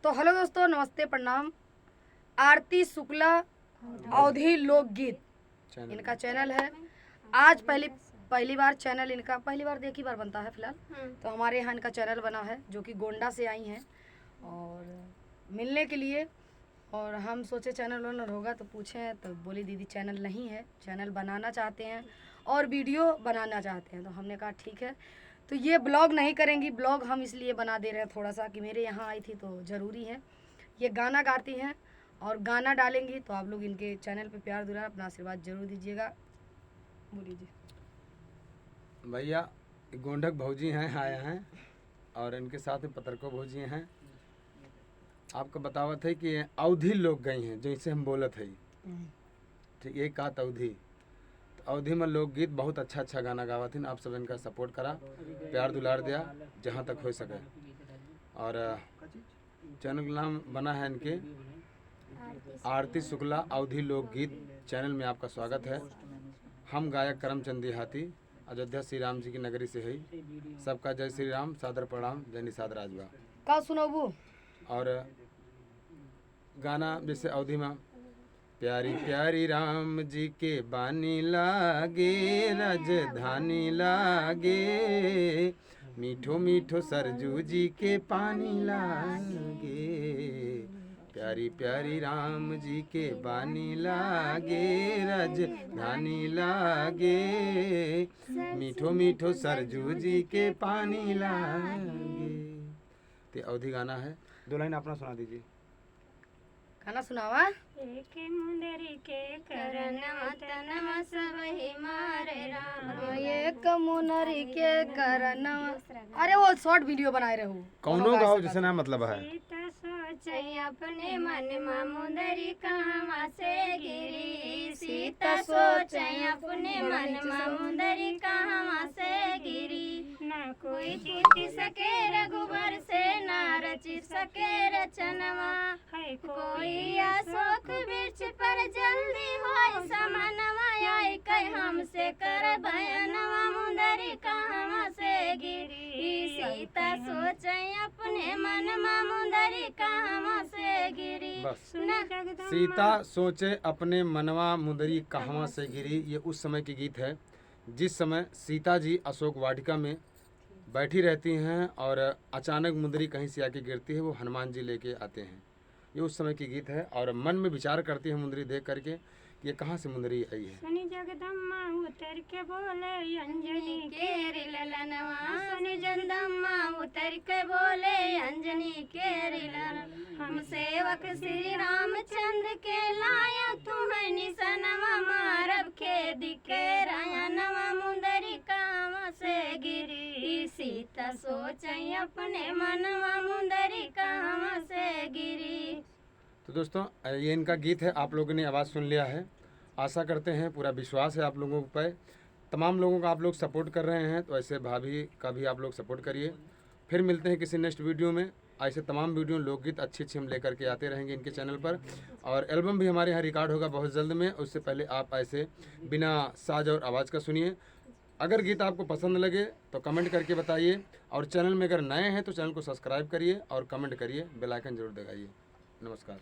तो हेलो दोस्तों, नमस्ते, प्रणाम। आरती शुक्ला अवधी लोकगीत इनका चैनल है। आज पहली बार चैनल इनका पहली बार देख ही बार बनता है फिलहाल। तो हमारे यहाँ इनका चैनल बना है, जो कि गोंडा से आई हैं और मिलने के लिए। और हम सोचे चैनल ओनर होगा तो पूछें, तो बोली दीदी चैनल नहीं है, चैनल बनाना चाहते हैं और वीडियो बनाना चाहते हैं। तो हमने कहा ठीक है। तो ये ब्लॉग नहीं करेंगी, ब्लॉग हम इसलिए बना दे रहे हैं थोड़ा सा कि मेरे यहाँ आई थी तो ज़रूरी है। ये गाना गाती हैं और गाना डालेंगी, तो आप लोग इनके चैनल पे प्यार दुलार अपना आशीर्वाद जरूर दीजिएगा। बोलिए जी। भैया गोंडक भौजी हैं, आए हैं और इनके साथ में पत्रको भौजी हैं। आपको बतावत है कि अवधि लोग गई हैं, जैसे हम बोलत है ठीक, एक का अवधि। तो अवधि में लोकगीत बहुत अच्छा गाना गावत हैं। आप सब इनका सपोर्ट करा, प्यार दुलार दिया जहाँ तक हो सके। और चैनल का नाम बना है इनके आरती शुक्ला अवधि लोकगीत। चैनल में आपका स्वागत है। हम गायक करमचंद देहाती, अयोध्या श्री राम जी की नगरी से है। सबका जय श्री राम, सादर प्रणाम, जय निषाद राजवा। का सुनोबू और गाना जैसे अवधि में प्यारी प्यारी राम जी के बानी लागे, राजधानी लागे, मीठो मीठो सरजू जी के पानी लागे। प्यारी प्यारी राम जी के बानी लागे, राजधानी लागे, मीठो मीठो सरजू जी के पानी लागे। तो अवधि गाना है। दो लाइन अपना सुना दीजिए। गाना सुनावा। एक मुंदरी के करनवा तनवा सब ही मारे राम। एक मुनरी के करनवा। अरे वो शॉर्ट वीडियो बनाए रहो, कौनो गाओ जैसे ना मतलब है। सीता सोचे अपने मन में मुंदरी कहाँ से गिरी। सीता सोचे अपने मन में मुंदरी कहाँ से गिरी। न कोई जीत सके रघुबर से, न रच सके रचनवा। है कोई अशोक वृक्ष पर जल्दी हो समनवा। आई कह हमसे कर बयानवा, मुंदरी कहाँ से गिरी। सीता सोचे अपने मन में मुंदरी कहाँ से गिरी। बस। सुना जगदम्बा। सीता सोचे अपने मनवा मुंदरी कहवा से गिरी। ये उस समय की गीत है जिस समय सीता जी अशोक वाटिका में बैठी रहती हैं और अचानक मुंदरी कहीं से आके गिरती है। वो हनुमान जी लेके आते हैं। ये उस समय की गीत है और मन में विचार करती है मुंदरी देख करके कि ये कहाँ से मुंदरी आई है। सुनी जगदम्बा उतर के बोले अंजनी के ललनवा। सुनी जगदम्बा उतर के बोले अंजनी के ललन। हम सेवक श्री रामचंद्र के लाया तुम्हें निसनवा। मारब के दिखे रायनवा, मुंदरी कहाँ से गिरी। सीता सोचे अपने मनवा, मुंदरी कहाँ से गिरी। तो दोस्तों ये इनका गीत है, आप लोगों ने आवाज़ सुन लिया है। आशा करते हैं, पूरा विश्वास है आप लोगों पर, तमाम लोगों का आप लोग सपोर्ट कर रहे हैं। तो ऐसे भाभी का भी आप लोग सपोर्ट करिए। फिर मिलते हैं किसी नेक्स्ट वीडियो में। ऐसे तमाम वीडियो लोकगीत अच्छे हम लेकर के आते रहेंगे इनके चैनल पर। और एल्बम भी हमारे यहाँ रिकॉर्ड होगा बहुत जल्द में। उससे पहले आप ऐसे बिना साज और आवाज़ का सुनिए। अगर गीत आपको पसंद लगे तो कमेंट करके बताइए। और चैनल में अगर नए हैं तो चैनल को सब्सक्राइब करिए और कमेंट करिए, बेल आइकन जरूर दबाइए। नमस्कार।